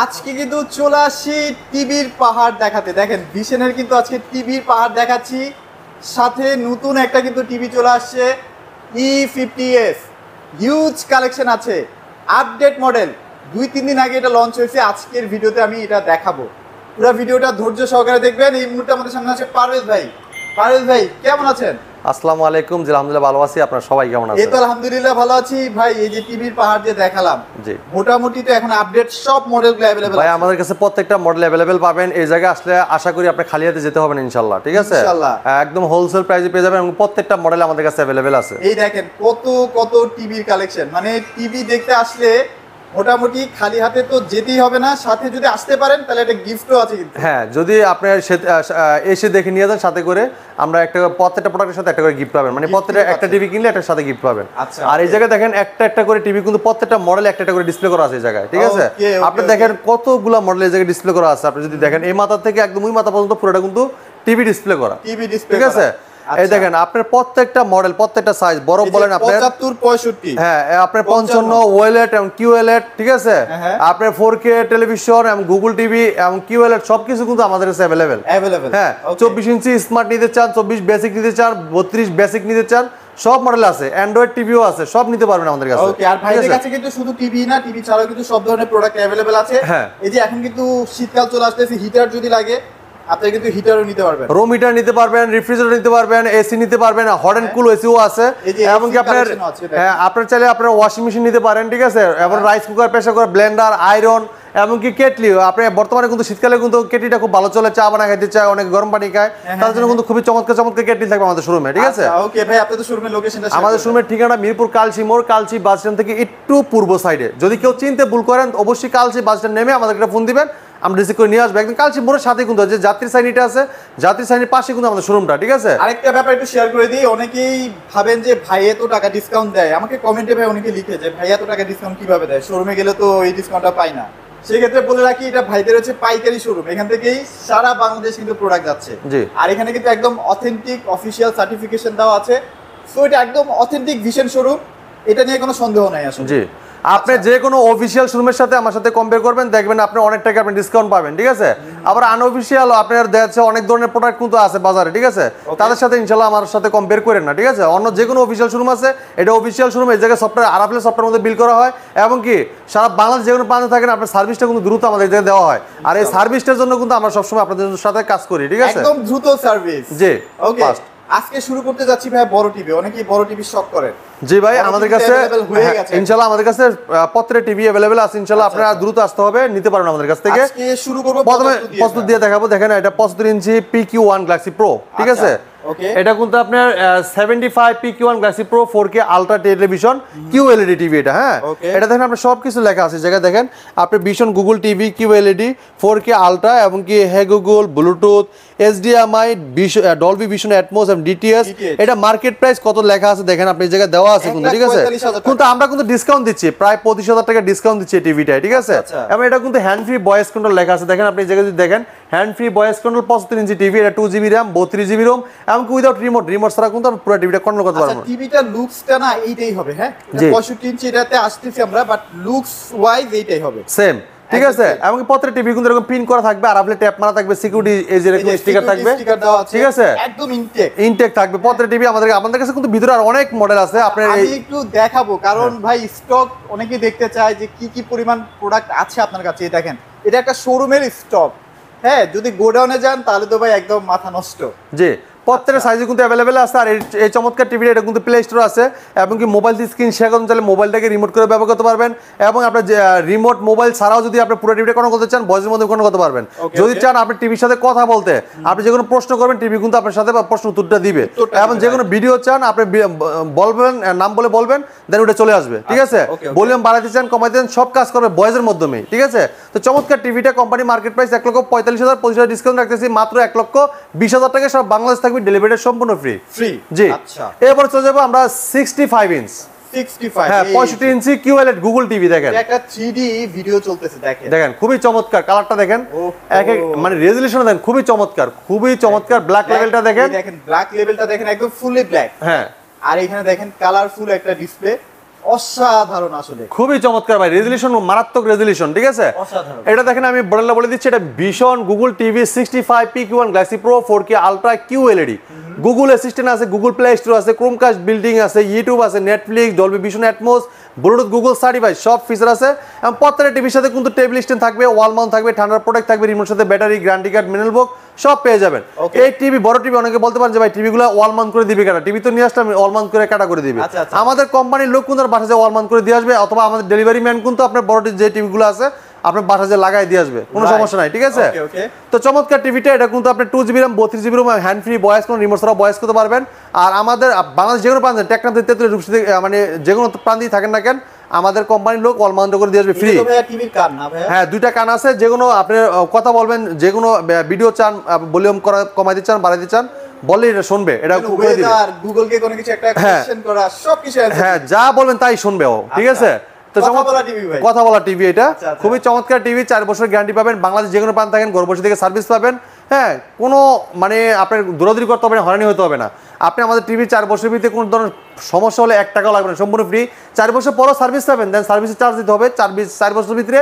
আজকে কিন্তু চলে আসি টিভির পাহাড় দেখাতে। দেখেন ভিশনের কিন্তু আজকে টিভির পাহাড় দেখাচ্ছি, সাথে নতুন একটা কিন্তু টিভি চলে আসছে E50s। হিউজ কালেকশন আছে, আপডেট মডেল, 2-3 দিন আগে এটা লঞ্চ হয়েছে। আজকের ভিডিওতে আমি এটা দেখাবো, পুরো ভিডিওটা ধৈর্য সহকারে দেখবেন। এই মুহূর্তে আমাদের সামনে আছে পারভেজ ভাই। পারভেজ ভাই কেমন আছেন? আসসালামু আলাইকুম। জি আলহামদুলিল্লাহ ভালো আছি, আপনারা সবাই কেমন আছেন? এই তো আলহামদুলিল্লাহ ভালো আছি ভাই। এই যে টিভির পাহাড় যে দেখালাম, জি মোটামুটি তো এখন আপডেট সব মডেলগুলো अवेलेबल ভাই, আছে আমাদের কাছে প্রত্যেকটা মডেল अवेलेबल পাবেন। এই জায়গায় আসলে আশা করি আপনি খালি হাতে যেতে হবে না ইনশাআল্লাহ, ঠিক আছে? ইনশাআল্লাহ একদম হোলসেল প্রাইসে পেয়ে যাবেন এবং প্রত্যেকটা মডেল আমাদের কাছে अवेलेबल আছে। এই দেখেন কত কত টিভির কালেকশন, মানে টিভি দেখতে আসলে মোটামুটি খালি হাতে তো যেতেই হবে না, সাথে যদি আসতে পারেন তাহলে একটা গিফটও আছে কিন্তু। হ্যাঁ, যদি আপনার এসে দেখে নিয়ে যান, সাথে করে আমরা একটা প্রত্যেকটা প্রোডাক্টের সাথে একটা করে গিফট পাবেন, মানে প্রত্যেকটা একটা টিভি কিনলে একটার সাথে গিফট পাবেন। আর এই জায়গায় দেখেন একটা একটা করে টিভি কিন্তু প্রত্যেকটা মডেল একটা একটা করে ডিসপ্লে করা আছে এই জায়গায়, ঠিক আছে? আপনি দেখেন কতগুলো মডেল এই জায়গায় ডিসপ্লে করা আছে। আপনি যদি দেখেন এই মাথা থেকে একদম ওই মাথা পর্যন্ত পুরোটা কিন্তু টিভি ডিসপ্লে করা, ঠিক আছে? এই দেখেন আপনার প্রত্যেকটা মডেল, প্রত্যেকটা সাইজ, বড় বলেন আপনার 75 65, হ্যাঁ আপনার 55 ওয়েলেট এবং কিউএলএড, ঠিক আছে? আপনার 4K টেলিভিশন এবং গুগল টিভি এবং কিউএলএড সবকিছু কিন্তু আমাদের কাছে अवेलेबल। হ্যাঁ, 24 ইঞ্চি স্মার্ট নিতে চান, 24 বেসিক নিতে চান, 32 বেসিক নিতে চান, সব মডেল আছে। অ্যান্ড্রয়েড টিভিও আছে, সব নিতে পারবেন আমাদের কাছে। ওকে, আর ভাইদের কাছে কিন্তু শুধু টিভি না, টিভি ছাড়াও কিন্তু সব ধরনের প্রোডাক্ট अवेलेबल আছে। এই যে এখন কিন্তু শীতকাল চলে আসতেছে, হিটার যদি লাগে আপনি কিন্তু হিটারও নিতে পারবেন, রুম হিটার নিতে পারবেন, রেফ্রিজারেটর নিতে পারবেন, এসি নিতে পারবেন, হট এন্ড কুল এসিও আছে। এবং কি আপনার আপনার চাইলে আপনার ওয়াশিং মেশিন নিতে পারেন, ঠিক আছে? এবং rice cooker, pressure cooker, Blender, iron, এমনকি কেটলি। আপনি বর্তমানে কিন্তু শীতকালে কিন্তু কেটলিটা খুব ভালো চলে, চা বানা খাইতে চায়, অনেক গরম পানি খায়, তার জন্য কিন্তু খুবই চমৎকার চমৎকার কেটলি থাকবে আমাদের শোরুমে, ঠিক আছে? ওকে ভাই, আপনাদের শোরুমের লোকেশনটা? আমাদের শোরুমের ঠিকানা মিরপুর কালচি মোড়, কালচি বাস স্ট্যান্ড থেকে একটু পূর্ব সাইডে। যদি কেউ চিনতে ভুল করেন অবশ্যই কালচি বাস স্ট্যান্ড নেমে আমাদেরকে ফোন দিবেন, আমরা রিসিভ করে নিয়ে আসবো। একদম কালচি মোড়ের সাথে কিন্তু যে যাত্রী সাইনিটা আছে, যাত্রী সাইনির পাশে কিন্তু আমাদের শোরুমটা, ঠিক আছে? আরেকটা ব্যাপার একটু শেয়ার করে দিই। অনেকেই ভাবেন যে ভাই এত টাকা ডিসকাউন্ট দেয়, আমাকে কমেন্টে ভাই অনেকে লিখে যে ভাই এত টাকা ডিসকাউন্ট কিভাবে দেয়, শোরুমে গেলে তো এই ডিসকাউন্টটা পাই না। সেক্ষেত্রে বলে রাখি, এটা ভাইদের হচ্ছে পাইকারি শোরুম, এখান থেকেই সারা বাংলাদেশ কিন্তু প্রোডাক্ট যাচ্ছে। আর এখানে কিন্তু একদম অথেন্টিক অফিসিয়াল সার্টিফিকেশন দেওয়া আছে। সো এটা একদম অথেন্টিক ভিশন শোরুম, এটা নিয়ে কোনো সন্দেহ নাই আসলে। জি, আপনি যে কোনো অফিসিয়াল শোরুমের সাথে আমার সাথে কম্পেয়ার করবেন, দেখবেন আপনি অনেক টাকা আপনি ডিসকাউন্ট পাবেন, ঠিক আছে? আবার আনঅফিসিয়াল আপনার দেখা অনেক ধরনের প্রোডাক্ট কিন্তু আছে বাজারে, ঠিক আছে? তাদের সাথে ইনশাআল্লাহ আমার সাথে কম্পেয়ার করেন না, ঠিক আছে? অন্য যে কোনো অফিসিয়াল শোরুম আছে, এটা অফিসিয়াল শোরুম। এই জায়গায় সফটওয়্যার আরাফেল সফটওয়্যার মধ্যে বিল করা হয়, এবং কি সারা বাংলাদেশ যে কোনো প্রান্তে থাকেন আপনার সার্ভিসটা কিন্তু দ্রুত আমাদের এই জায়গায় দেওয়া হয়। আর এই সার্ভিসটার জন্য কিন্তু আমরা সবসময় আপনাদের সাথে কাজ করি, ঠিক আছে? একদম দ্রুত সার্ভিস। জি, ওকে, আজকে শুরু করতে যাচ্ছি ভাই বড় টিভি। অনেকেই বড় টিভি শখ করেন। জি ভাই, আমাদের কাছে ইনশাআল্লাহ আমাদের কাছে প্রত্যেকটা টিভি अवेलेबल আছে ইনশাআল্লাহ। আপনারা দ্রুত আসতে হবে, নিতে পারেন আমাদের কাছ থেকে। আজকে শুরু করব প্রথমে প্রস্তুত দিয়ে দেখাবো। দেখেন এটা 75 ইঞ্চি PQ1 গ্যালাক্সি প্রো, ঠিক আছে? এটা কিন্তু আপনার 75 PQ1 Galaxy pro 4K ultra television QLED TV এটা। হ্যাঁ, এটা দেখেন আপনার সবকিছু লেখা আছে জায়গা। দেখেন আপনি vision Google TV QLED 4K ultra, এবং কি hey Google, Bluetooth, HDMI, Dolby Vision Atmos এবং DTS। এটা মার্কেট প্রাইস কত লেখা আছে দেখেন আপনি এই জায়গায় দেওয়া আছে কিন্তু, ঠিক আছে? কিন্তু আমরা কিন্তু ডিসকাউন্ট দিচ্ছি, প্রায় 25,000 টাকা ডিসকাউন্ট দিচ্ছি টিভিটায়, ঠিক আছে? এবং এটা কিন্তু হ্যান্ড ফ্রি ভয়েস কন্ট্রোল লেখা আছে। দেখেন আপনি এই জায়গায় যদি দেখেন hand free voice control 75 inch TV, এটা 2GB RAM 32GB ROM, এমনকি উইদাউট রিমোট ছাড়া কিন্তু পুরো টিভিটা কন্ট্রোল করতে পারবেন। টিভিটা লুকসটা না এইটাই হবে। হ্যাঁ, 65 ইঞ্চি এটাতে আসতেছি আমরা, বাট লুকস ওয়াইজ এইটাই হবে সেম, ঠিক আছে? এমনকি প্রত্যেকটা টিভি কিন্তু এরকম পিন করা থাকবে, আর আপনি ট্যাপ মারা থাকবে, সিকিউরিটি এই যে এরকম স্টিকার থাকবে, ঠিক আছে? একদম ইনটেক থাকবে প্রত্যেকটা টিভি। আমাদের কাছে কিন্তু ভিতরে আর অনেক মডেল আছে, আপনি আমি একটু দেখাবো, কারণ ভাই স্টক অনেকেই দেখতে চায় যে কি কি পরিমাণ প্রোডাক্ট আছে আপনার কাছে। এই দেখেন, এটা একটা শোরুমের স্টক। হ্যাঁ, যদি গোডাউনে যান তাহলে তো ভাই একদম মাথা নষ্ট। জি, প্রত্যেকটা সাইজে কিন্তু অ্যাভেলেবেল আছে। আর এই চমৎকার টিভিটা এটা কিন্তু প্লে স্টোর আছে, এবং কি মোবাইল দিয়ে স্ক্রিন শেয়ার করতে চাইলে মোবাইলটাকে রিমোট করে ব্যবহার করতে পারবেন। এবং আপনার রিমোট মোবাইল ছাড়াও যদি আপনি পুরো টিভিটা কন্ট্রোল করতে চান, ভয়েসের মধ্যে কন্ট্রোল করতে পারবেন। যদি চান আপনি টিভির সাথে কথা বলতে, আপনি যে কোনো প্রশ্ন করবেন, টিভি কিন্তু আপনার সাথে প্রশ্ন উত্তরটা দিবে। এবং যে কোনো ভিডিও চান আপনি বলবেন, নাম বলে বলবেন, দেন ওটা চলে আসবে, ঠিক আছে? ভলিউম বাড়াতে চান, কমাইতে চান, সব কাজ করবে ভয়েসের মাধ্যমে, ঠিক আছে? তো চমৎকার টিভিটা কোম্পানি মার্কেট প্রাইস 1,45,000, 25,000 ডিসকাউন্ট রাখতেছি মাত্র 1,20,000 টাকা। সব বাংলাদেশ থাকবে, ডেলিভারি সম্পূর্ণ ফ্রি। জি, এরপর চলে যাবো আমরা 65 ইঞ্চ 65, হ্যাঁ 65 ইঞ্চি QLED গুগল টিভি। দেখেন একটা 3D ভিডিও চলতেছে, দেখেন খুবই চমৎকার। কালারটা দেখেন, মানে রেজোলিউশন দেখেন খুবই চমৎকার, খুবই চমৎকার। ব্ল্যাক লেভেলটা দেখেন, ব্ল্যাক লেভেলটা দেখেন একদম ফুললি ব্ল্যাক। হ্যাঁ, আর এখানে দেখেন কালারফুল একটা ডিসপ্লে, অসাধারণ আসলে, খুবই চমৎকার ভাই, রেজলিউশন মারাত্মক রেজলিউশন, ঠিক আছে। অসাধারণ। এটা দেখেন আমি বলে দিচ্ছি, এটা ভীষণ Google TV 65 PQ1 Galaxy pro 4K ultra QLED, Google assistant আছে, গুগল প্লে স্টোর আছে, ক্রোমকাস্ট বিল্ডিং আছে, ইউটিউব আছে, Netflix, Dolby Vision atoms, Bluetooth Google certified সব ফিচার আছে। এবং প্রত্যেকটা টিভির সাথে কিন্তু টেবিল স্ট্যান্ড থাকবে, ওয়াল মাউন্ট থাকবে, ঠান্ডার প্রোটেক্ট থাকবে, রিমোট সাথে ব্যাটারি, গ্যারান্টি কার্ড, মিনারেল বুক সব পেয়ে যাবেন। এই টিভি বড় টিভি, অনেকে বলতে পারেন যে ভাই টিভিগুলো ওয়াল মাউন্ট করে দিবে কেন, টিভি তো নিয়ে আসলাম ওয়াল মাউন্ট করে কাটা করে দিবে। আমাদের কোম্পানির লোক কিন্তু বাসায় ওয়াল মাউন্ট করে দিয়ে আসবে, অথবা আমাদের ডেলিভারি ম্যান কিন্তু আপনার বড় যে টিভিগুলো আছে আপনার বাসায় লাগাই দিয়ে আসবে, কোনো সমস্যা নাই, ঠিক আছে। তো চমৎকার টিভিটা, এটা কিন্তু আপনি 2GB RAM 32GB RAM hand free voice, কোনো রিমোট ছাড়া ভয়েস করতে পারবেন। আর আমাদের বাংলাদেশ যে কোনো প্রান্তে টেকনাফ থেকে তেঁতুলিয়া রূপসী মানে যে কোনো প্রান্তেই থাকেন না কেন, আমাদের কোম্পানির লোক ওয়াল মাউন্ট করে দিয়ে আসবে ফ্রি। হ্যাঁ, দুইটা কান আছে, যে কোনো আপনি কথা বলবেন, যে কোনো ভিডিও চান, ভলিউম কমাই দিতে চান, বাড়াই দিতে চান, বললে এটা শুনবে, এটা করে দিবে। গুগলকে কোনো কিছু একটা কোশ্চেন করা সবকিছু আছে, হ্যাঁ যা বলবেন তাই শুনবে ও, ঠিক আছে। কথা বলা টিভি, এটা খুবই চমৎকার টিভি, 4 বছর গ্যারান্টি পাবেন, বাংলাদেশ যে কোনো প্রান্ত থাকেন ঘর বসে থেকে সার্ভিস পাবেন। হ্যাঁ, কোনো মানে আপনার দৌড়াদৌড়ি করতে হবে না, হয়রানি হতে হবে না। আপনি আমাদের টিভি 4 বছরের ভিতরে কোনো ধরনের সমস্যা হলে 1 টাকাও লাগবে না, সম্পূর্ণ ফ্রি। 4 বছর পরও সার্ভিস পাবেন, দেন সার্ভিসের চার্জ দিতে হবে, 4 বছরের ভিতরে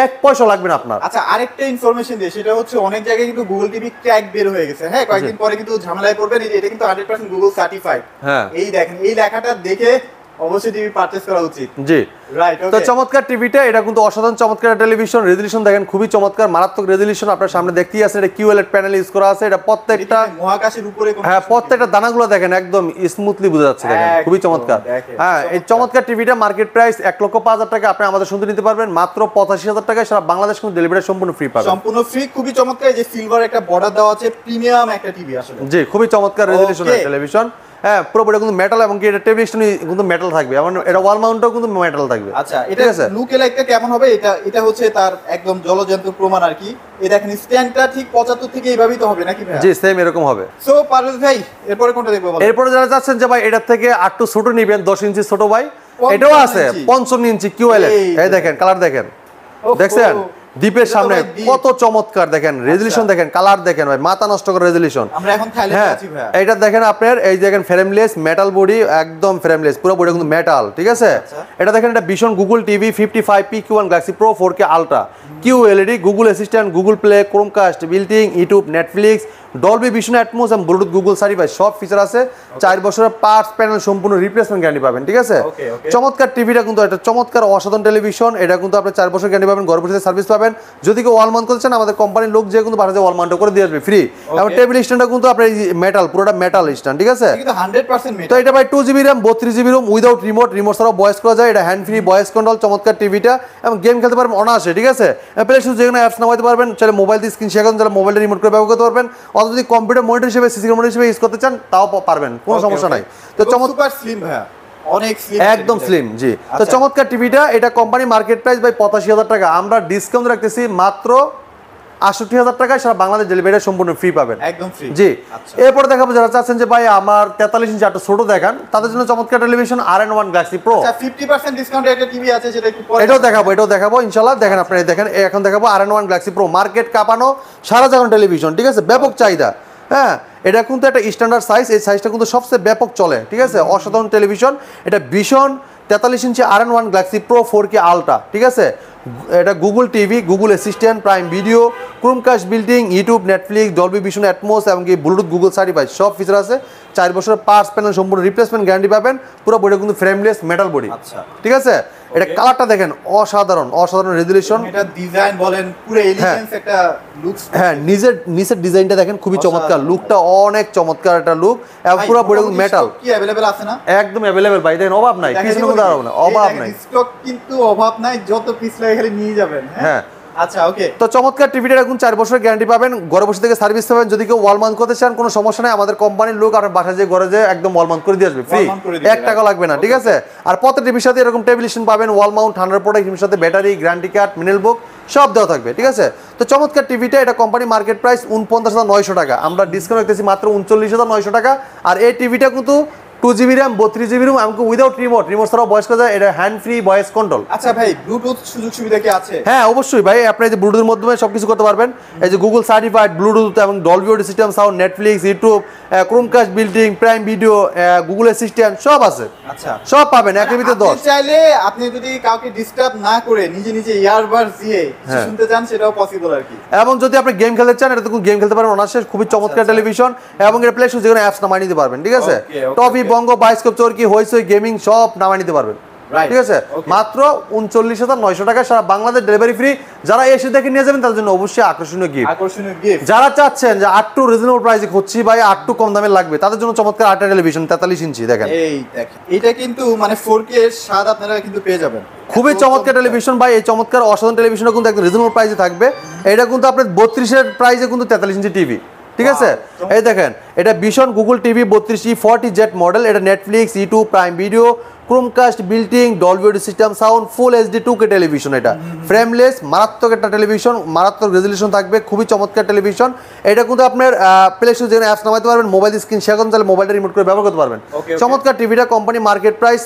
1 পয়সা লাগবে না আপনার। আচ্ছা, আরেকটা ইনফরমেশন দিয়ে, সেটা হচ্ছে অনেক জায়গায় কিন্তু গুগল টিভি ক্র্যাক বের হয়ে গেছে, হ্যাঁ কয়েকদিন পরে কিন্তু ঝামেলায় পড়বেন। এটা কিন্তু 100% গুগল সার্টিফাইড। হ্যাঁ, এই দেখেন, এই লেখাটা দেখে অবশ্যই টিভি পারচেজ করা উচিত। জি, রাইট। তো চমৎকার টিভিটা, এটা কিন্তু অসাধারণ চমৎকার টেলিভিশন, রেজলিউশন দেখেন খুবই চমৎকার, মারাত্মক রেজলিউশন আপনার সামনে দেখতেই আছে। এটা QLED প্যানেল ইউজ করা আছে, এটা প্রত্যেকটা মহাকাশের উপরে, হ্যাঁ প্রত্যেকটা দানাগুলো দেখেন একদম স্মুথলি বোঝা যাচ্ছে, দেখেন খুবই চমৎকার। হ্যাঁ, এই চমৎকার টিভিটা মার্কেট প্রাইস 1,05,000 টাকা, আপনি আমাদের শুনতে নিতে পারবেন মাত্র 85,000 টাকায়, সারা বাংলাদেশ কিন্তু ডেলিভারি সম্পূর্ণ ফ্রি পাবেন, সম্পূর্ণ ফ্রি। খুবই চমৎকার, এই যে সিলভার একটা বর্ডার দেওয়া আছে, প্রিমিয়াম একটা টিভি আসলে। জি, খুবই চমৎকার রেজলিউশনের টেলিভিশন। হ্যাঁ, পুরোপুরি কিন্তু মেটাল, এবং কি এটা টেবিল স্ট্যান্ড কিন্তু মেটাল থাকবে, এবং এটা ওয়াল মাউন্টও কিন্তু মেটাল থাকবে। আচ্ছা, এটা লুকে লাইকটা কেমন হবে? এটা হচ্ছে তার একদম জলযন্ত্র প্রমাণ আর কি। এই দেখেন স্ট্যান্ডটা ঠিক 75 থেকে এইভাবেই তো হবে নাকি ভাই? জি, সেম এরকম হবে। সো পারভেজ ভাই, এরপরে কোনটা দেখবো বলেন? এরপরে যারা যাচ্ছেন যে ভাই এটা থেকে আরটু ছোট নেবেন, 10 ইঞ্চি ছোট ভাই, এটাও আছে 55 ইঞ্চি QLED। এই দেখেন কালার দেখেন, দেখছেন দ্বীপের সামনে কত চমৎকার, দেখেন রেজলিউশন দেখেন, কালার দেখেন ভাই, মাথা নষ্ট করে রেজলিউশন। আমরা এখন থাইল্যান্ডে আছি ভাই। এইটা দেখেন আপনার, এই দেখেন ফ্রেমলেস মেটাল বডি, একদম ফ্রেমলেস, পুরো বডি কিন্তু মেটাল, ঠিক আছে। এটা দেখেন, এটা ভীষণ Google TV 55PQ1 Galaxy pro 4K ultra QLED, Google assistant, Google play, Chromecast building, YouTube, Netflix, Dolby Vision Atmos এবং ব্লুটুথ গুগল সার্টিফাইড সব ফিচার আছে। 4 বছরের পার্টস প্যানেল সম্পূর্ণ রিপ্লেসমেন্ট গ্যারান্টি পাবেন, ঠিক আছে। চমৎকার টিভিটা কিন্তু একটা চমৎকার অসাধারণ টেলিভিশন, এটা কিন্তু আপনি 4 বছর গ্যারান্টি পাবেন, ঘর বসে সার্ভিস পাবেন। যদি কেউ ওয়াল মাউন্ট করতে চান, আমাদের কোম্পানির লোক যে কিন্তু বাসায় ওয়াল মাউন্ট করে দিয়ে আসবে ফ্রি। এবং টেবিল স্ট্যান্ডটা কিন্তু আপনার মেটাল, পুরোটা মেটাল স্ট্যান্ড, ঠিক আছে। কিন্তু 100% মেটাল। তো এটা ভাই 2GB RAM 32GB ROM without remote, remote ছাড়াও ভয়েস করা যায়, এটা হ্যান্ড ফ্রি ভয়েস কন্ট্রোল, চমৎকার টিভিটা, এবং গেম খেলতে পারবেন অনায়াসে, ঠিক আছে। প্লে স্টোর যেখানে অ্যাপস নামাইতে পারবেন, চাইলে মোবাইল দিয়ে স্ক্রিন শেয়ার করুন, চাইলে মোবাইলটা রিমোট করে ব্যবহার করতে পারবেন, অথবা যদি কম্পিউটার মনিটর হিসেবে সিসি মনিটর হিসেবে ইউজ করতে চান তাও পারবেন, কোনো সমস্যা নাই। তো চমৎকার স্লিম ভাই, অনেক স্লিম, একদম স্লিম। জি, তো চমৎকার টিভিটা, এটা কোম্পানি মার্কেট প্রাইস ভাই 85,000 টাকা, আমরা ডিসকাউন্ট রাখতেছি মাত্র 68,000 টাকায়, সারা বাংলাদেশ ডেলিভারি সম্পূর্ণ ফ্রি পাবেন, একদম ফ্রি। জি। এরপরে দেখাবো যারা চাচ্ছেন যে ভাই আমার 43 ইঞ্চি একটা ছোট দেখান, তাদের জন্য চমৎকার টেলিভিশন RN1 গ্যালাক্সি প্রো। আচ্ছা, 50% ডিসকাউন্টে একটা টিভি আছে, সেটা একটু পরে এটাও দেখাবো ইনশাআল্লাহ। দেখেন আপনি দেখেন, এখন দেখাবো RN1 গ্যালাক্সি প্রো, মার্কেট কাঁপানো সারা জাগানো টেলিভিশন, ঠিক আছে, ব্যাপক চাহিদা। হ্যাঁ, এটা কিন্তু একটা স্ট্যান্ডার্ড সাইজ, এই সাইজটা কিন্তু সবচেয়ে ব্যাপক চলে, ঠিক আছে, অসাধারণ টেলিভিশন। এটা ভীষণ 43 ইঞ্চি RN1 Galaxy pro 4K ultra, ঠিক আছে। এটা Google TV, Google assistant, prime Video, Chromecast building, YouTube, Netflix, Dolby Vision Atmos এবং কি ব্লুটুথ গুগল সার্টিফাইড সব ফিচার আছে। 4 বছরের পার্টস প্যানেল সম্পূর্ণ রিপ্লেসমেন্ট গ্যারান্টি পাবেন, পুরো বডি কিন্তু ফ্রেমলেস মেটাল বডি, ঠিক আছে। এটা কালারটা দেখেন, অসাধারণ রেজলিউশন, এটা ডিজাইন বলেন, পুরো এলিগেন্স একটা লুকস। হ্যাঁ, নিচের ডিজাইনটা দেখেন খুবই চমৎকার, লুকটা অনেক চমৎকার একটা লুক, এবং পুরো বডি কিন্তু মেটাল। কি अवेलेबल আছে না? একদম अवेलेबल ভাই, দেখেন অভাব নাই, কিছু কোনো অভাব নাই, স্টক কিন্তু অভাব নাই, যত পিস লাগে খালি নিয়ে যাবেন। হ্যাঁ, আচ্ছা, ওকে। তো চমৎকার টিভিটা এখন 4 বছরের গ্যারান্টি পাবেন, ঘরে বসে থেকে সার্ভিস পাবেন। যদি কেউ ওয়াল মাউন্ট করতে চান, কোনো সমস্যা নাই, আমাদের কোম্পানির লোক আপনার বাসায় যে ঘরে যে একদম ওয়াল মাউন্ট করে দিয়ে আসবে ফ্রি, 1 টাকা লাগবে না, ঠিক আছে। আর প্রত্যেক টিভির সাথে এরকম টেবিল স্ট্যান্ড পাবেন, ওয়াল মাউন্ট, ঠান্ডার প্রোডাক্ট, টিভির সাথে ব্যাটারি, গ্যারান্টি কার্ড, মিনারেল বুক সব দেওয়া থাকবে, ঠিক আছে। তো চমৎকার টিভিটা, এটা কোম্পানি মার্কেট প্রাইস 49,900 টাকা, আমরা ডিসকাউন্ট রাখতেছি মাত্র 39,900 টাকা। আর এই টিভিটা কিন্তু 2GB RAM 32GB RAM এমনকি উইদাউট রিমোট ছাড়াও ভয়েস করা যায়, এটা হ্যান্ড ফ্রি ভয়েস কন্ট্রোল। আচ্ছা ভাই, ব্লুটুথ সুযোগ সুবিধা কি আছে? হ্যাঁ অবশ্যই ভাই, আপনি এই যে ব্লুটুথের মাধ্যমে সবকিছু করতে পারবেন। এই যে গুগল সার্টিফাইড ব্লুটুথ এবং Dolby audio system sound, Netflix, YouTube, Chromecast building, prime video, Google assistant সব আছে। আচ্ছা, সব পাবেন একের ভিতরে 10। আপনি চাইলে আপনি যদি কাউকে ডিস্টার্ব না করে নিজে ইয়ারবাডস দিয়ে কিছু শুনতে চান সেটাও পসিবল আর কি। এবং যদি আপনি গেম খেলতে চান, এটা তো গেম খেলতে পারবেন অনার্সে, খুবই চমৎকার টেলিভিশন এবং এটা প্লে স্টোর যেকোনো অ্যাপস নামাই নিতে পারবেন, ঠিক আছে? টপি, বঙ্গ, বায়োস্কোপ, চরকি, হইচই, গেমিং সব নামাই নিতে পারবেন, ঠিক আছে? মাত্র 39,900 টাকায় সারা বাংলাদেশ ডেলিভারি ফ্রি। যারা এসে দেখে নিয়ে যাবেন তাদের জন্য অবশ্যই আকর্ষণীয় গিফট। যারা চাচ্ছেন যে আটটু রিজনেবল প্রাইসে খুঁজছি ভাই, আটটু কম দামে লাগবে, তাদের জন্য চমৎকার 8 টেলিভিশন 43 ইঞ্চি দেখেন। এই দেখেন, এটা কিন্তু মানে 4K এর স্বাদ আপনারা কিন্তু পেয়ে যাবেন। খুবই চমৎকার টেলিভিশন ভাই, এই চমৎকার অসাধারণ টেলিভিশনটা কিন্তু একদম রিজনেবল প্রাইসে থাকবে। এটা কিন্তু আপনার 32 এর প্রাইসে কিন্তু 43 ইঞ্চি টিভি, ঠিক আছে? এই দেখেন, এটা Vision Google TV 32E40Z model. এটা Netflix, YouTube, Prime Video, Chromecast building, Dolby audio system sound, full HD 2K television. এটা ফ্রেমলেস মারাত্মক একটা টেলিভিশন, মারাত্মক রেজলিউশন থাকবে, খুবই চমৎকার টেলিভিশন। এটা কিন্তু আপনার প্লে স্টোর যেখানে অ্যাপস নামাতে পারবেন, মোবাইল স্ক্রিন শেয়ার করতে, তাহলে মোবাইলটা রিমোট করে ব্যবহার করতে পারবেন। চমৎকার টিভিটা কোম্পানি মার্কেট প্রাইস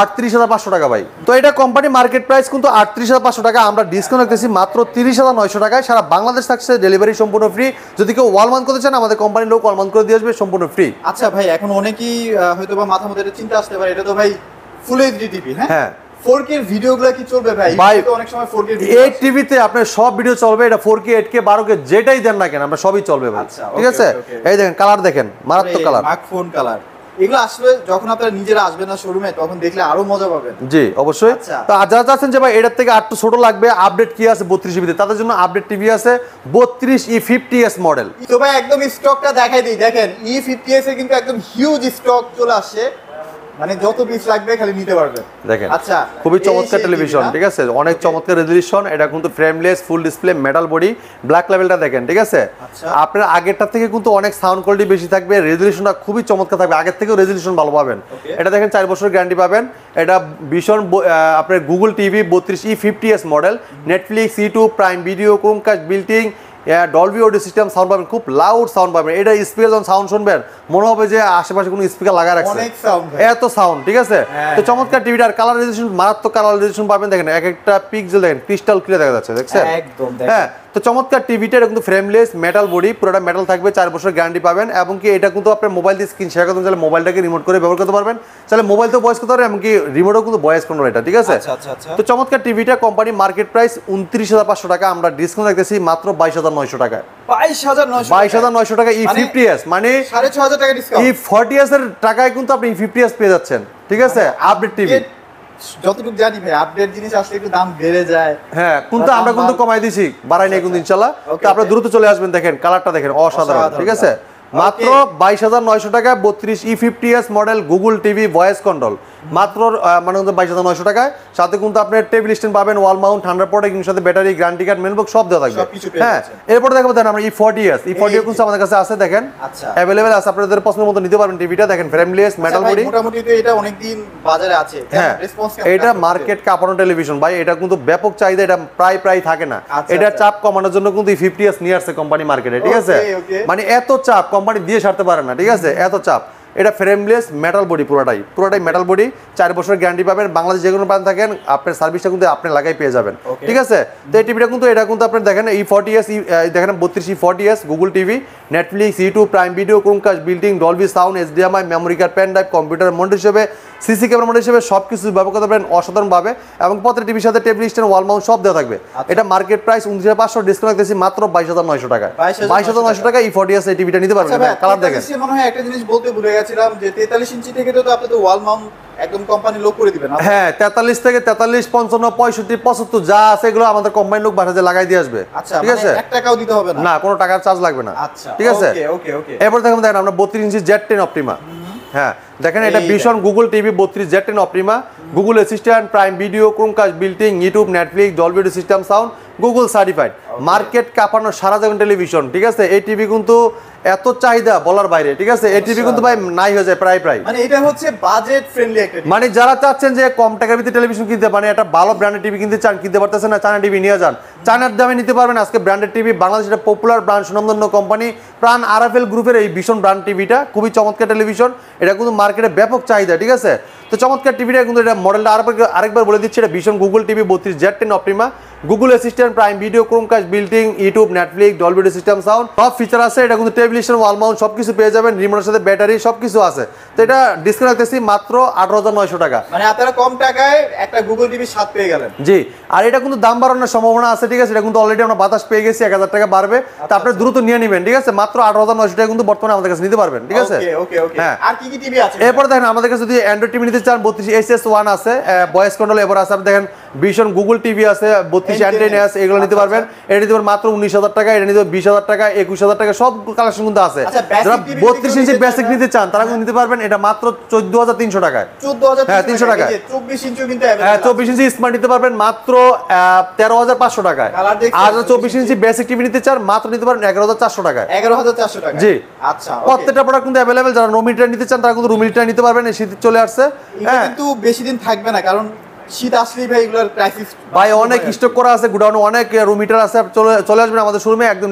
38,500 টাকা ভাই। তো এটা কোম্পানি মার্কেট প্রাইস কিন্তু 38,500 টাকা, আমরা ডিসকাউন্ট রাখতেছি মাত্র 30,900 টাকায়। সারা বাংলাদেশ থাকছে ডেলিভারি সম্পূর্ণ ফ্রি। যদি কেউ ওয়ালমান করতে চান, আমাদের কোম্পানির লোক ওয়ালমান করে দিয়ে আসবে সম্পূর্ণ ফ্রি। আচ্ছা ভাই, এখন অনেকেই হয়তো বা মাথা মধ্যে চিন্তা আসতে পারে, এটা তো ভাই ফুল এইচডি টিভি, হ্যাঁ 4K এর ভিডিওগুলো কি চলবে ভাই? তো অনেক সময় 4K এই টিভিতে আপনার সব ভিডিও চলবে, এটা 4K 8K 12K যেটাই দেন না কেন আমরা সবই চলবে ভাই, ঠিক আছে? এই দেখেন কালার দেখেন, মারাত্মক কালার, মাইক্রোফোন কালার। এগুলো আসলে যখন আপনারা নিজেরা আসবেন না শোরুমে, তখন দেখলে আরো মজা পাবেন। জি অবশ্যই। তো যারা চাচ্ছেন যে ভাই এটার থেকে আরেকটু ছোট লাগবে, আপডেট কি আছে 32 জিবিতে, তাদের জন্য আপডেট টিভি আছে 32E50s মডেল। তো ভাই একদম স্টকটা দেখাই দিই, দেখেন E50s এর কিন্তু একদম হিউজ স্টক চলে আসছে, মানে যত পিস লাগবে খালি নিতে পারবেন। দেখেন আচ্ছা, খুবই চমৎকার টেলিভিশন, ঠিক আছে? অনেক চমৎকার রেজলিউশন। এটা কিন্তু frameless, full display, metal body, black লেভেলটা দেখেন, ঠিক আছে? আপনার আগেরটা থেকে কিন্তু অনেক সাউন্ড কোয়ালিটি বেশি থাকবে, রেজলিউশনটা খুবই চমৎকার থাকবে, আগের থেকেও রেজলিউশন ভালো পাবেন। এটা দেখেন 4 বছরের গ্যারান্টি পাবেন। এটা ভীষণ আপনার Google TV 32E50s model, Netflix, YouTube, Prime Video, Chromecast building, Dolby audio system sound পাবেন, খুব লাউড সাউন্ড পাবেন। এটা স্পিকার যখন সাউন্ড শুনবেন মনে হবে যে আশেপাশে কোনো স্পিকার লাগা রাখছে, এত সাউন্ড, ঠিক আছে? তো চমৎকার টিভিটার কালার রেজলিউশন, মারাত্মক কালার রেজলিউশন পাবেন। দেখেন এক একটা পিক্সেল দেখেন ক্রিস্টাল ক্লিয়ার দেখা যাচ্ছে, দেখছেন? হ্যাঁ, তো চমৎকার টিভিটা, এটা কিন্তু ফ্রেমলেস, মেটাল বডি, পুরোটা মেটাল থাকবে, 4 বছরের গ্যারান্টি পাবেন। এবং কি এটা কিন্তু আপনার মোবাইল দিয়ে স্ক্রিন শেয়ার করতে চাইলে মোবাইলটাকে রিমোট করে ব্যবহার করতে পারবেন, তাহলে মোবাইল তো ভয়েস করতে পারবেন, এমনকি রিমোটও কিন্তু ভয়েস কন্ট্রোল এটা, ঠিক আছে? তো চমৎকার টিভিটা কোম্পানি মার্কেট প্রাইস 29,500 টাকা, আমরা ডিসকাউন্ট রাখতেছি মাত্র 22,900 টাকায়। 22,900 টাকা E50s, মানে 6,500 টাকা ডিসকাউন্ট। E40s এর টাকায় কিন্তু আপনি E50s পেয়ে যাচ্ছেন, ঠিক আছে? আপডেট টিভি যতটুকু জানি ভাই, আপডেট জিনিস আসলে একটু দাম বেড়ে যায়। হ্যাঁ, কিন্তু আমরা কিন্তু কমাই দিছি, বাড়াই নাই কিন্তু ইনশাআল্লাহ। তো আপনারা দ্রুত চলে আসবেন। দেখেন কালারটা দেখেন, অসাধারণ, ঠিক আছে? মাত্র 22,900 টাকা 32E50s model Google TV voice control, মাত্র মানে 22,900 টাকায়। সাথে কিন্তু আপনার টেবিল স্ট্যান্ড পাবেন, ওয়াল মাউন্ট, থান্ডার পোর্ট, এর সাথে ব্যাটারি, গ্যারান্টি কার্ড, মেলবক্স সব দেওয়া থাকবে। হ্যাঁ, এরপরে দেখাবো দেন আমরা E40s কিন্তু আমাদের কাছে আছে, দেখেন অ্যাভেলেবেল আছে, আপনাদের পছন্দের মতো নিতে পারবেন টিভিটা। দেখেন ফ্রেমলেস, মেটাল বডি, মোটামুটি তো এটা অনেক দিন বাজারে আছে। হ্যাঁ, এটা মার্কেট কাঁপানো টেলিভিশন ভাই, এটা কিন্তু ব্যাপক চাহিদা, এটা প্রায় থাকে না। এটা চাপ কমানোর জন্য কিন্তু E50s নিয়ে আসছে কোম্পানি মার্কেটে, ঠিক আছে? মানে এত চাপ কোম্পানি দিয়ে ছাড়তে পারে না, ঠিক আছে? এত চাপ। এটা ফ্রেমলেস, মেটাল বডি, পুরোটাই মেটাল বডি, 4 বছরের গ্যারান্টি পাবেন। বাংলাদেশ যে কোনো প্রান্তে থাকেন, আপনার সার্ভিসটা কিন্তু আপনি লাগাই পেয়ে যাবেন, ঠিক আছে? তো এই টিভিটা কিন্তু এটা কিন্তু আপনার দেখেন E40s, দেখেন 32E40s Google TV, Netflix, YouTube, Prime Video, Chromecast building, Dolby sound, HDMI, memory card, pen drive, computer monitor হিসেবে, সিসি ক্যামেরা মনিটর হিসেবে সব কিছু ব্যবহার করতে পারেন অসাধারণভাবে। এবং প্রত্যেকটা টিভির সাথে টেবিল স্ট্যান্ড, ওয়াল মাউন্ট সব দেওয়া থাকবে। এটা মার্কেট প্রাইস 29,500, ডিসকাউন্ট রাখতেছি মাত্র 22,900 টাকায়। 22,900 টাকা E40s এই টিভিটা নিতে পারবেন। কালার দেখেন, মনে হয় একটা জিনিস বলতে ভুলে গেছিলাম যে 43 ইঞ্চি থেকে তো আপনি তো ওয়াল মাউন্ট একদম কোম্পানি লোক করে দিবেন। হ্যাঁ, 43 থেকে 43, 55, 65, 75 যা আছে এগুলো আমাদের কোম্পানির লোক বাসায় লাগাই দিয়ে আসবে, ঠিক আছে? 1 টাকাও দিতে হবে না, না কোনো টাকার চার্জ লাগবে না, ঠিক আছে? এরপর দেখেন আমরা 32 ইঞ্চি Z10 অপটিমা। হ্যাঁ, দেখেন এটা ভীষণ Google TV 32 Z10 Optima, Google assistant, prime Video, Chromecast building, YouTube, Netflix, Dolby audio system sound, Google certified, market কাঁপানো সারা জায়গায় টেলিভিশন, ঠিক আছে? এই টিভি কিন্তু এত চাহিদা বলার বাইরে, ঠিক আছে? এই টিভি কিন্তু ভাই নাই হয়ে যায় প্রায়। মানে এটা হচ্ছে বাজেট ফ্রেন্ডলি একটা টিভি। মানে যারা চাচ্ছেন যে কম টাকার ভিতরে টেলিভিশন কিনতে, মানে একটা ভালো ব্র্যান্ডের টিভি কিনতে চান, কিনতে পারতেছেন না, চায়না টিভি নিয়ে যান, চায়নার দামে নিতে পারবেন। আজকে ব্র্যান্ডেড টিভি বাংলাদেশের পপুলার ব্র্যান্ড সুনামধন্য কোম্পানি প্রাণ RFL গ্রুপের এই ভীষণ ব্র্যান্ড টিভিটা খুবই চমৎকার টেলিভিশন। এটা কিন্তু মার্কেটে ব্যাপক চাহিদা, ঠিক আছে? তো চমৎকার টিভিটা কিন্তু এটা মডেলটা আরেকবার বলে দিচ্ছি, এটা ভীষণ Google TV 32Z10 Optima, Google assistant, prime Video, Chromecast, বিল্টিং, YouTube, Netflix, Dolby system sound সব ফিচার আছে। এটা কিন্তু টেলিভিশন, ওয়াল মাউন্ট সবকিছু পেয়ে যাবেন, রিমোটের সাথে ব্যাটারি সবকিছু আছে। তো এটা ডিসকাউন্ট রাখতেছি মাত্র 18,900 টাকা। মানে আপনারা কম টাকায় একটা গুগল টিভি 7 পেয়ে গেলেন। জি, আর এটা কিন্তু দাম বাড়ানোর সম্ভাবনা আছে, ঠিক আছে? এটা কিন্তু অলরেডি আমরা বাতাস পেয়ে গেছি, 1000 টাকা বাড়বে। তা আপনি দ্রুত নিয়ে নেবেন, ঠিক আছে? মাত্র 18,900 টাকা কিন্তু বর্তমানে আমাদের কাছে নিতে পারবেন, ঠিক আছে? ওকে। হ্যাঁ। আর কি টিভি আছে? এরপর দেখেন আমাদের কাছে যদি অ্যান্ড্রয়েড টিভি নিতে চান 32SS1 আছে, ভয়েস কন্ট্রোল। এরপর আছে আপনি দেখেন ভীষণ গুগল টিভি আছে 32 এগুলো নিতে পারবেন। এটা নিতে পারবেন মাত্র 19,000 টাকা, এটা নিতে পারবেন 20,000 টাকা, 21,000 টাকা, সব কালেকশন কিন্তু আছে। যারা 32 ইঞ্চি বেসিক নিতে চান তারা কিন্তু নিতে পারবেন এটা মাত্র 14,300 টাকায়। 14,000 হ্যাঁ 300 টাকা। 24 ইঞ্চি কিন্তু হ্যাঁ 24 ইঞ্চি স্মার্ট নিতে পারবেন মাত্র 13,500 টাকায়। আর 24 ইঞ্চি বেসিক টিভি নিতে চান মাত্র নিতে পারেন 11,400 টাকায়। 11,400 টাকা। জি। আচ্ছা, প্রত্যেকটা প্রোডাক্ট কিন্তু অ্যাভেলেবেল। যারা রুম হিটার নিতে চান তারা কিন্তু রুম হিটার নিতে পারবেন, এই শীত চলে আসছে। হ্যাঁ কিন্তু বেশি দিন থাকবে না, কারণ শীত আসলেই ভাই এগুলোর প্রাইস ভাই অনেক স্টক করা আছে, গোডাউনে অনেক রুম হিটার আছে। চলে আসবেন আমাদের শোরুমে, একদম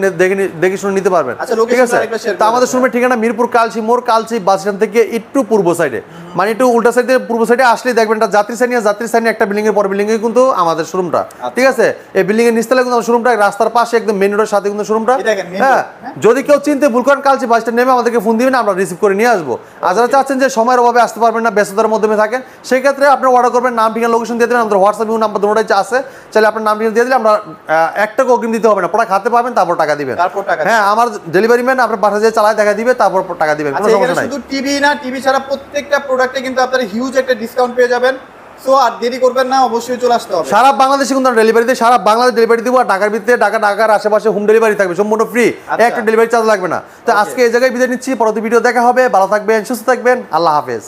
দেখে শুনে নিতে পারবেন, ঠিক আছে? তো আমাদের শোরুমের ঠিকানা মিরপুর কালচি মোড়, কালচি বাস স্ট্যান্ড থেকে একটু পূর্ব সাইডে, মানে একটু উল্টা সাইডে পূর্ব সাইডে আসলেই দেখবেন একটা যাত্রী সাইনি একটা বিল্ডিং এর পর বিল্ডিং এ কিন্তু আমাদের শোরুমটা, ঠিক আছে? এই বিল্ডিং এর নিচতলায় কিন্তু শোরুমটা, রাস্তার পাশে একদম মেইন রোডের সাথে কিন্তু শোরুমটা। হ্যাঁ, যদি কেউ চিনতে ভুল করেন কালচি বাস স্ট্যান্ড নেমে আমাদেরকে ফোন দিবেন, আমরা রিসিভ করে নিয়ে আসবো। আর যারা চাচ্ছেন যে সময়ের অভাবে আসতে পারবেন না, ব্যস্ততার মধ্যে থাকেন, সেই ক্ষেত্রে আপনারা অর্ডার করবেন, নাম ঠিকানা লোকেশন দিয়ে দেবেন, আমাদের হোয়াটসঅ্যাপ নাম্বার দুটোটাই আছে, চাইলে আপনার নাম ঠিকানা দিয়ে দিলে আমরা 1 টাকা অগ্রিম দিতে হবে না, প্রোডাক্ট হাতে পাবেন তারপর টাকা দিবেন। হ্যাঁ, আমার ডেলিভারি ম্যান আপনার বাসায় যেয়ে চালায় দেখা দিবে, তারপর টাকা দিবেন, কোনো সমস্যা নাই। শুধু টিভি না, টিভি ছাড়া প্রত্যেকটা প্রোডাক্টে কিন্তু আপনারা হিউজ একটা ডিসকাউন্ট পেয়ে যাবেন। সো আর দেরি করবেন না, অবশ্যই চলে আসতে হবে। সারা বাংলাদেশে কিন্তু ডেলিভারি দিই, সারা বাংলাদেশ ডেলিভারি দিব। আর ঢাকার ভিতরে ঢাকার আশেপাশে হোম ডেলিভারি থাকবে, সম্পূর্ণ ফ্রি, একটা ডেলিভারি চার্জ লাগবে না। তো আজকে এই জায়গায় বিদায় নিচ্ছি, পরবর্তী ভিডিও দেখা হবে। ভালো থাকবেন, সুস্থ থাকবেন, আল্লাহ হাফেজ।